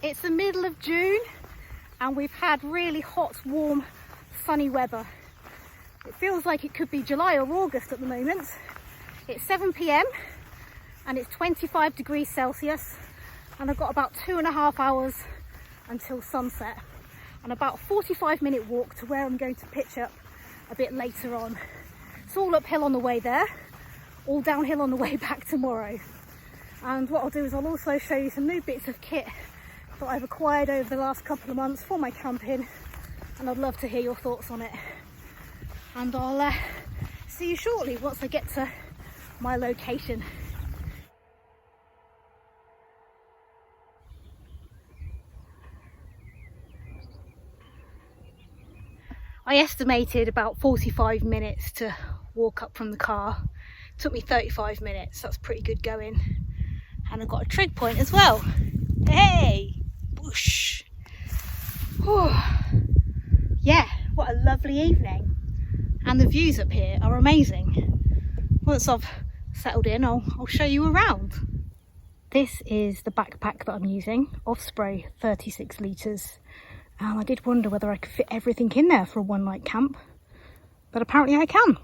It's the middle of June and we've had really hot, warm, sunny weather. It feels like it could be July or August at the moment. It's 7 p.m. and it's 25 degrees Celsius and I've got about 2.5 hours until sunset and about a 45-minute walk to where I'm going to pitch up a bit later on. It's all uphill on the way there, all downhill on the way back tomorrow. And what I'll do is I'll also show you some new bits of kit that I've acquired over the last couple of months for my camping, and I'd love to hear your thoughts on it. And I'll see you shortly once I get to my location. I estimated about 45 minutes to walk up from the car. It took me 35 minutes, that's pretty good going. And I've got a trig point as well. Hey! Whoosh! Whew. Yeah, what a lovely evening. And the views up here are amazing. Once I've settled in, I'll show you around. This is the backpack that I'm using, Osprey 36 litres. I did wonder whether I could fit everything in there for a one-night camp, but apparently I can.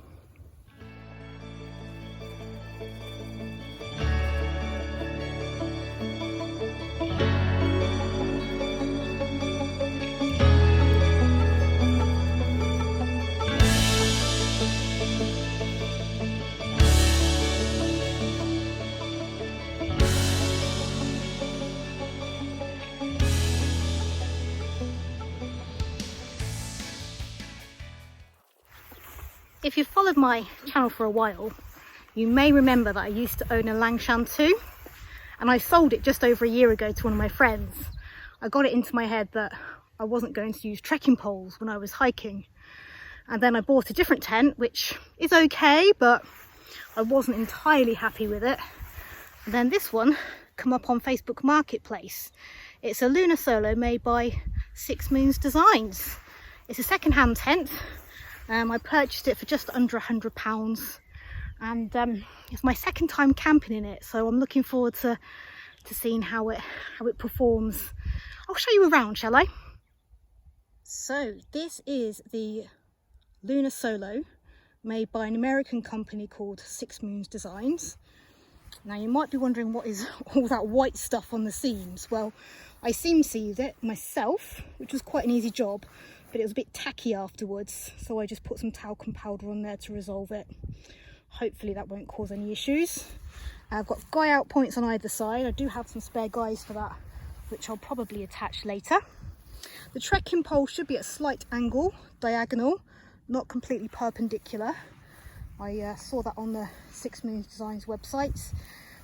If you've followed my channel for a while, you may remember that I used to own a Langshan 2 and I sold it just over a year ago to one of my friends. I got it into my head that I wasn't going to use trekking poles when I was hiking, and then I bought a different tent which is okay, but I wasn't entirely happy with it. And then this one come up on Facebook Marketplace. It's a Lunar Solo made by Six Moons Designs. It's a second-hand tent. I purchased it for just under £100 and it's my second time camping in it, so I'm looking forward to seeing how it performs. I'll show you around, shall I? So this is the Lunar Solo made by an American company called Six Moons Designs. Now you might be wondering what is all that white stuff on the seams. Well, I seam seamed it myself, which was quite an easy job, but it was a bit tacky afterwards, so I just put some talcum powder on there to resolve it. Hopefully that won't cause any issues. I've got guy out points on either side. I do have some spare guys for that, which I'll probably attach later. The trekking pole should be at a slight angle, diagonal, not completely perpendicular. I saw that on the Six Moons Designs website.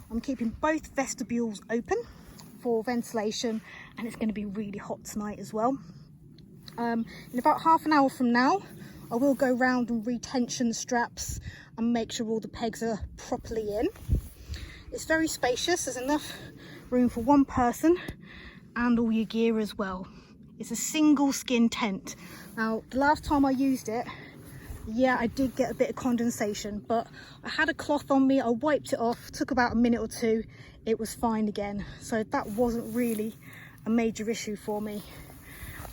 I'm keeping both vestibules open for ventilation, and it's going to be really hot tonight as well. In about half an hour from now, I will go round and retension the straps and make sure all the pegs are properly in. It's very spacious, there's enough room for one person and all your gear as well. It's a single skin tent. Now, the last time I used it, yeah, I did get a bit of condensation, but I had a cloth on me, I wiped it off, took about a minute or two, it was fine again. So that wasn't really a major issue for me.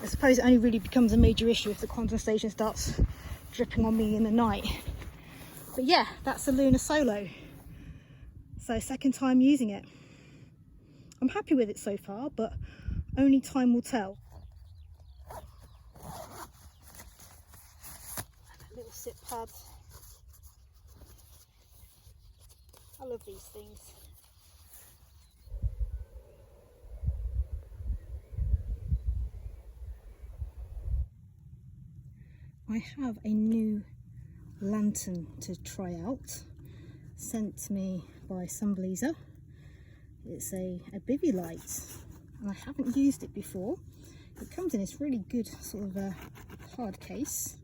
I suppose it only really becomes a major issue if the condensation starts dripping on me in the night. But yeah, that's the Lunar Solo. So second time using it. I'm happy with it so far, but only time will tell. Little sit pads. I love these things. I have a new lantern to try out, sent to me by Sunblesa. It's a Bivvy Lite, and I haven't used it before. It comes in this really good sort of hard case.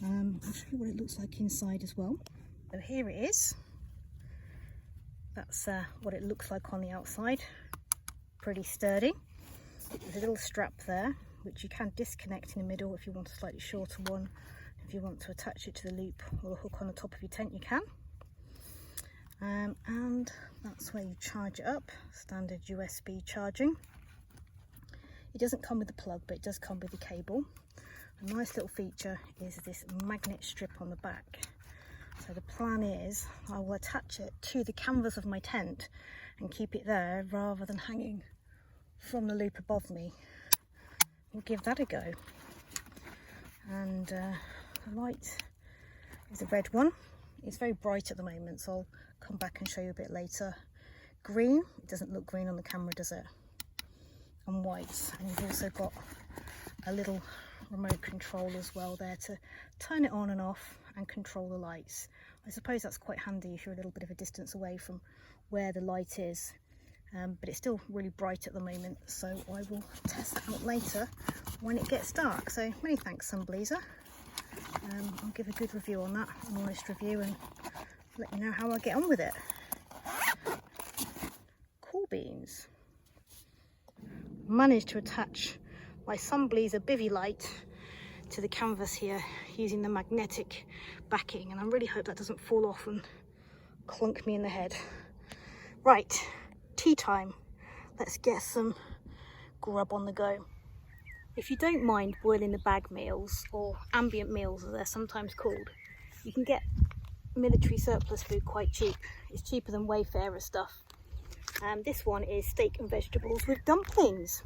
I'll show you what it looks like inside as well. So here it is. That's what it looks like on the outside. Pretty sturdy. There's a little strap there, which you can disconnect in the middle if you want a slightly shorter one. If you want to attach it to the loop or hook on the top of your tent, you can. And that's where you charge it up, standard USB charging. It doesn't come with the plug, but it does come with the cable. A nice little feature is this magnet strip on the back. So the plan is I will attach it to the canvas of my tent and keep it there rather than hanging from the loop above me. We'll give that a go. And the light is a red one. It's very bright at the moment, so I'll come back and show you a bit later. Green, it doesn't look green on the camera, does it? And white, and you've also got a little remote control as well there to turn it on and off and control the lights. I suppose that's quite handy if you're a little bit of a distance away from where the light is, but it's still really bright at the moment, so I will test that out later when it gets dark. So many thanks, Sunblesa. I'll give a good review on that, an honest review, and let you know how I get on with it. Cool beans. Managed to attach my Sunblesa Bivvy light to the canvas here using the magnetic backing, and I really hope that doesn't fall off and clunk me in the head. Right, tea time. Let's get some grub on the go. If you don't mind boiling the bag meals, or ambient meals as they're sometimes called, you can get military surplus food quite cheap. It's cheaper than Wayfarer stuff. This one is steak and vegetables with dumplings.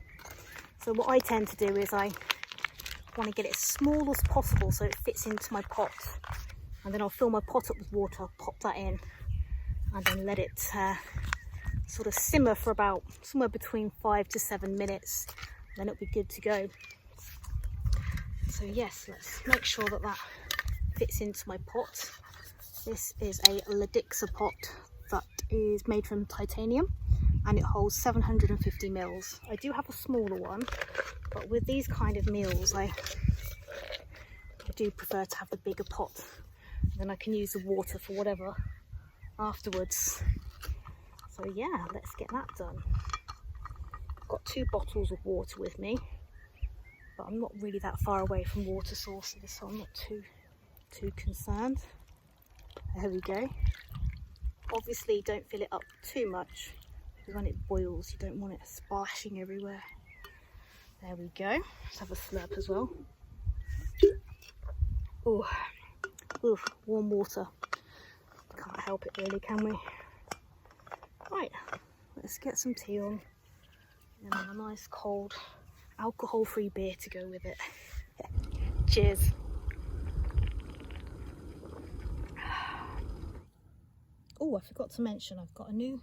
So what I tend to do is I want to get it as small as possible so it fits into my pot, and then I'll fill my pot up with water, pop that in, and then let it sort of simmer for about somewhere between 5 to 7 minutes. Then it'll be good to go. So yes, let's make sure that that fits into my pot. This is a Lite pot that is made from titanium, and it holds 750 mils. I do have a smaller one, but with these kind of meals I do prefer to have the bigger pot. Then I can use the water for whatever afterwards. So yeah, let's get that done. I've got 2 bottles of water with me, but I'm not really that far away from water sources, so I'm not too concerned. There we go. Obviously don't fill it up too much, because when it boils you don't want it splashing everywhere. There we go. Let's have a slurp as well. Oh, warm water. Can't help it really, can we? Right, let's get some tea on, and then a nice cold alcohol-free beer to go with it. Cheers. Oh, I forgot to mention I've got a new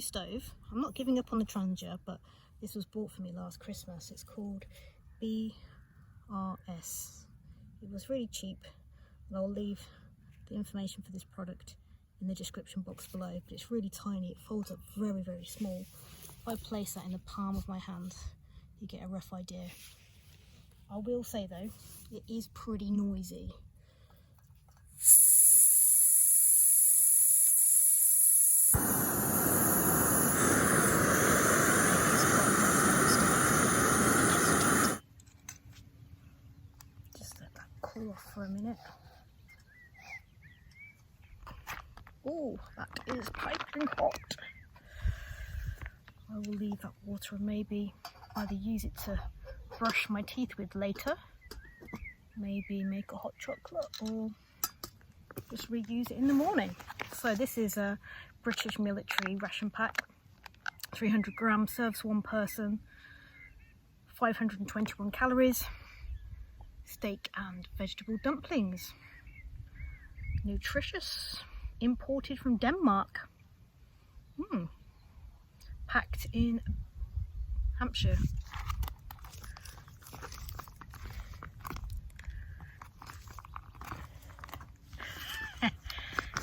stove. I'm not giving up on the Trangia, but this was bought for me last Christmas. It's called BRS. It was really cheap, and I'll leave the information for this product in the description box below, but it's really tiny. It folds up very, very small. If I place that in the palm of my hand, you get a rough idea. I will say though, it is pretty noisy. Just let that cool off for a minute. Oh, that is piping hot. I will leave that water and maybe either use it to brush my teeth with later, maybe make a hot chocolate, or just reuse it in the morning. So this is a British military ration pack, 300 grams, serves one person, 521 calories, steak and vegetable dumplings. Nutritious. Imported from Denmark. Packed in Hampshire.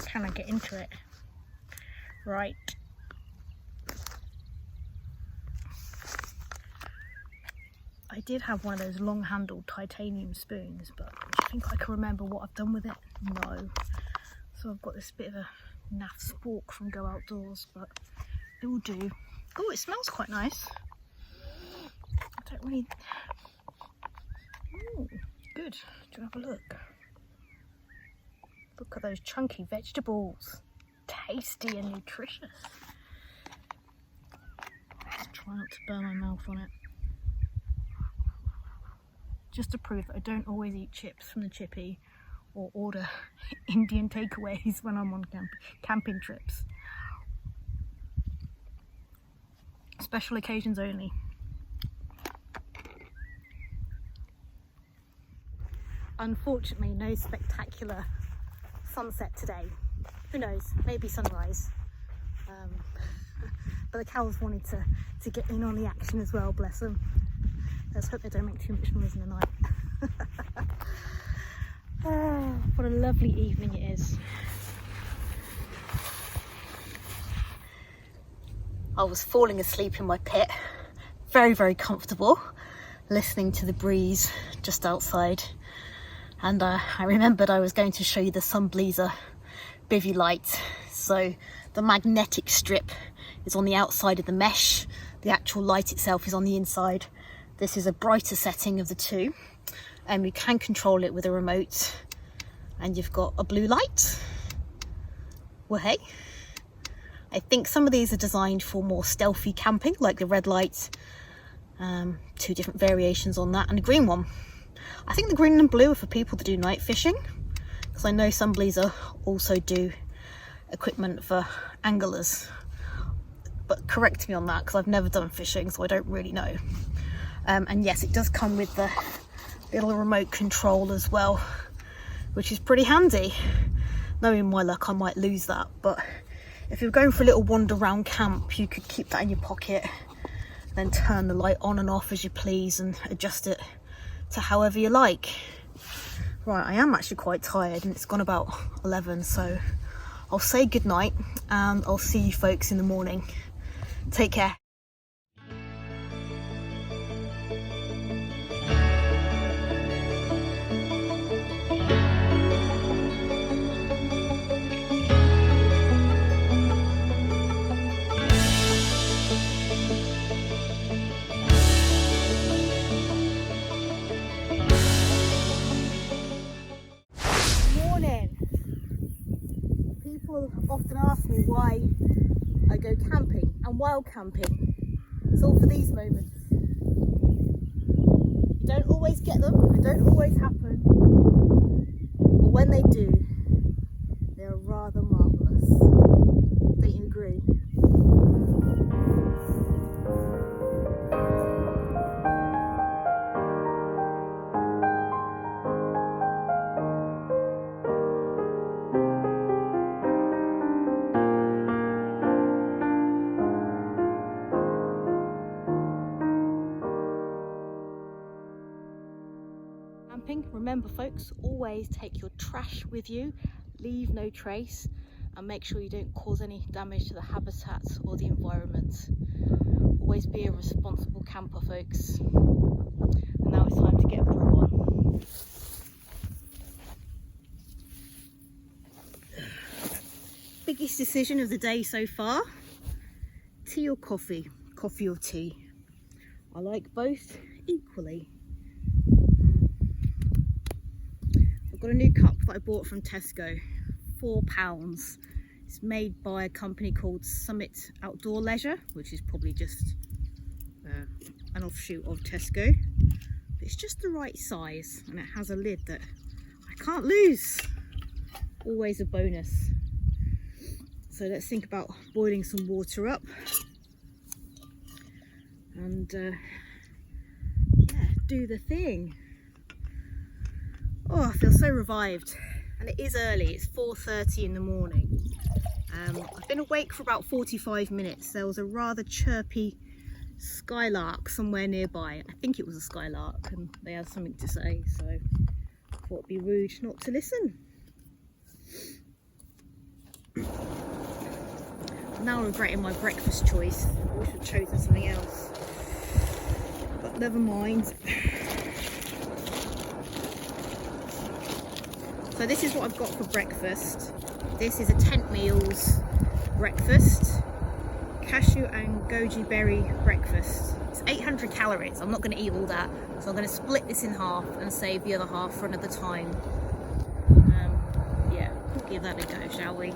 Can I get into it? Right. I did have one of those long-handled titanium spoons, but do you think I can remember what I've done with it? No. So I've got this bit of a naff spork from Go Outdoors, but it will do. Oh, it smells quite nice. I don't really... Ooh, good. Do you have a look? Look at those chunky vegetables. Tasty and nutritious. Just try not to burn my mouth on it. just to prove that I don't always eat chips from the chippy or order Indian takeaways when I'm on camping trips. Special occasions only. Unfortunately, no spectacular sunset today. Who knows, maybe sunrise. But the cows wanted to get in on the action as well, bless them. Let's hope they don't make too much noise in the night. Oh, what a lovely evening it is. I was falling asleep in my pit, very, very comfortable, listening to the breeze just outside. And I remembered I was going to show you the Sunblesea Bivvy Lite. So the magnetic strip is on the outside of the mesh. The actual light itself is on the inside. This is a brighter setting of the two. You can control it with a remote. And you've got a blue light. Well, hey. I think some of these are designed for more stealthy camping, like the red light. 2 different variations on that, and a green one. I think the green and blue are for people that do night fishing, because I know Sunblesea also do equipment for anglers. But correct me on that, because I've never done fishing, so I don't really know. And yes, it does come with the little remote control as well, which is pretty handy. Knowing my luck, I might lose that, but if you're going for a little wander around camp, you could keep that in your pocket, then turn the light on and off as you please and adjust it to however you like. Right, I am actually quite tired and it's gone about 11, so I'll say goodnight and I'll see you folks in the morning. Take care. People often ask me why I go camping and wild camping. It's all for these moments. You don't always get them, they don't always happen, but when they do, they're rather marvellous. Don't you agree? Remember folks, always take your trash with you, leave no trace, and make sure you don't cause any damage to the habitats or the environment. Always be a responsible camper folks. And now it's time to get a brew on. Biggest decision of the day so far, tea or coffee? Coffee or tea? I like both equally. Got a new cup that I bought from Tesco, £4. It's made by a company called Summit Outdoor Leisure, which is probably just an offshoot of Tesco. But it's just the right size and it has a lid that I can't lose. Always a bonus. So let's think about boiling some water up and yeah, do the thing. Oh, I feel so revived, and it is early, it's 4:30 in the morning. I've been awake for about 45 minutes. There was a rather chirpy skylark somewhere nearby. I think it was a skylark and they had something to say, so I thought it'd be rude not to listen. I'm now regretting my breakfast choice. I wish I'd chosen something else, but never mind. So this is what I've got for breakfast. This is a Tent Meals breakfast. Cashew and goji berry breakfast. It's 800 calories. I'm not going to eat all that. So I'm going to split this in half and save the other half for another time. Yeah, we'll give that a go, shall we?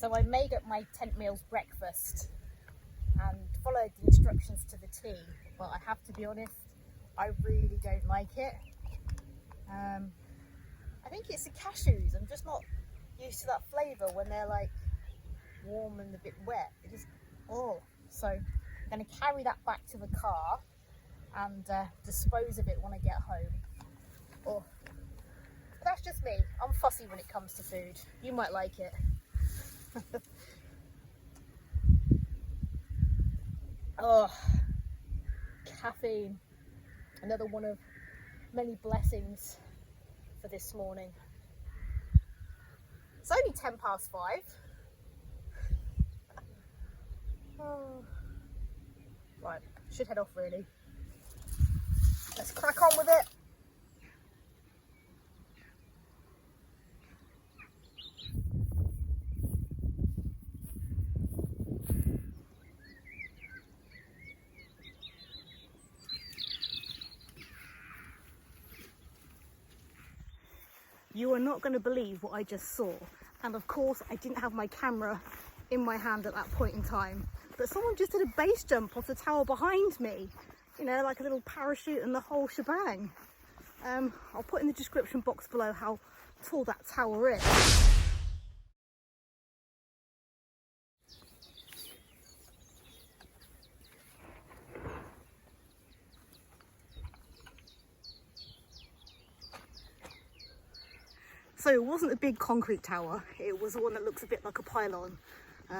So I made up my tent meals breakfast and followed the instructions to the T, but I have to be honest, I really don't like it. I think it's the cashews. I'm just not used to that flavour when they're like warm and a bit wet. It just, oh. So I'm going to carry that back to the car and dispose of it when I get home. Oh. But that's just me. I'm fussy when it comes to food. You might like it. Oh, caffeine. Another one of many blessings for this morning. It's only 5:10. Oh. Right, should head off really. Let's crack on with it. You are not going to believe what I just saw. And of course, I didn't have my camera in my hand at that point in time. But someone just did a base jump off the tower behind me. You know, like a little parachute and the whole shebang. I'll put in the description box below how tall that tower is. So it wasn't a big concrete tower, it was the one that looks a bit like a pylon,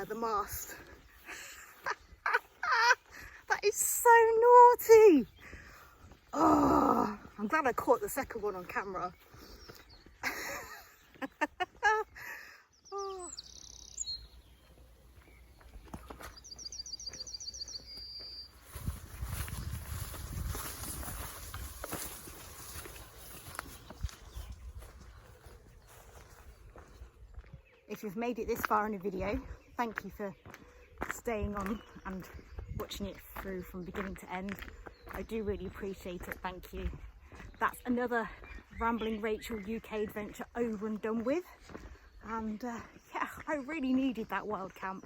the mast. That is so naughty! Oh, I'm glad I caught the second one on camera. Oh. If you've made it this far in a video, thank you for staying on and watching it through from beginning to end. I do really appreciate it, thank you. That's another Rambling Rachel UK adventure over and done with. And yeah, I really needed that wild camp.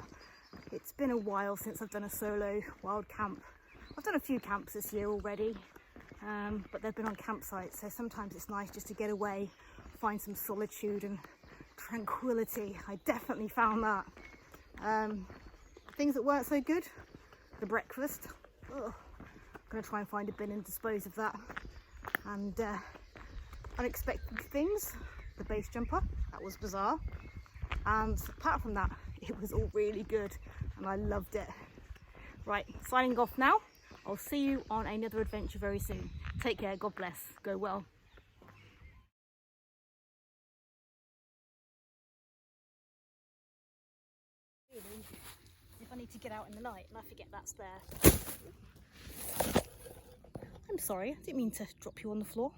It's been a while since I've done a solo wild camp. I've done a few camps this year already, but they've been on campsites, so sometimes it's nice just to get away, find some solitude and tranquility. I definitely found that. Things that weren't so good, the breakfast. I'm gonna try and find a bin and dispose of that. And unexpected things, the base jumper, that was bizarre. And apart from that, it was all really good and I loved it. Right, signing off now. I'll see you on another adventure very soon. Take care, God bless, go well. If I need to get out in the night and I forget that's there. I'm sorry, I didn't mean to drop you on the floor.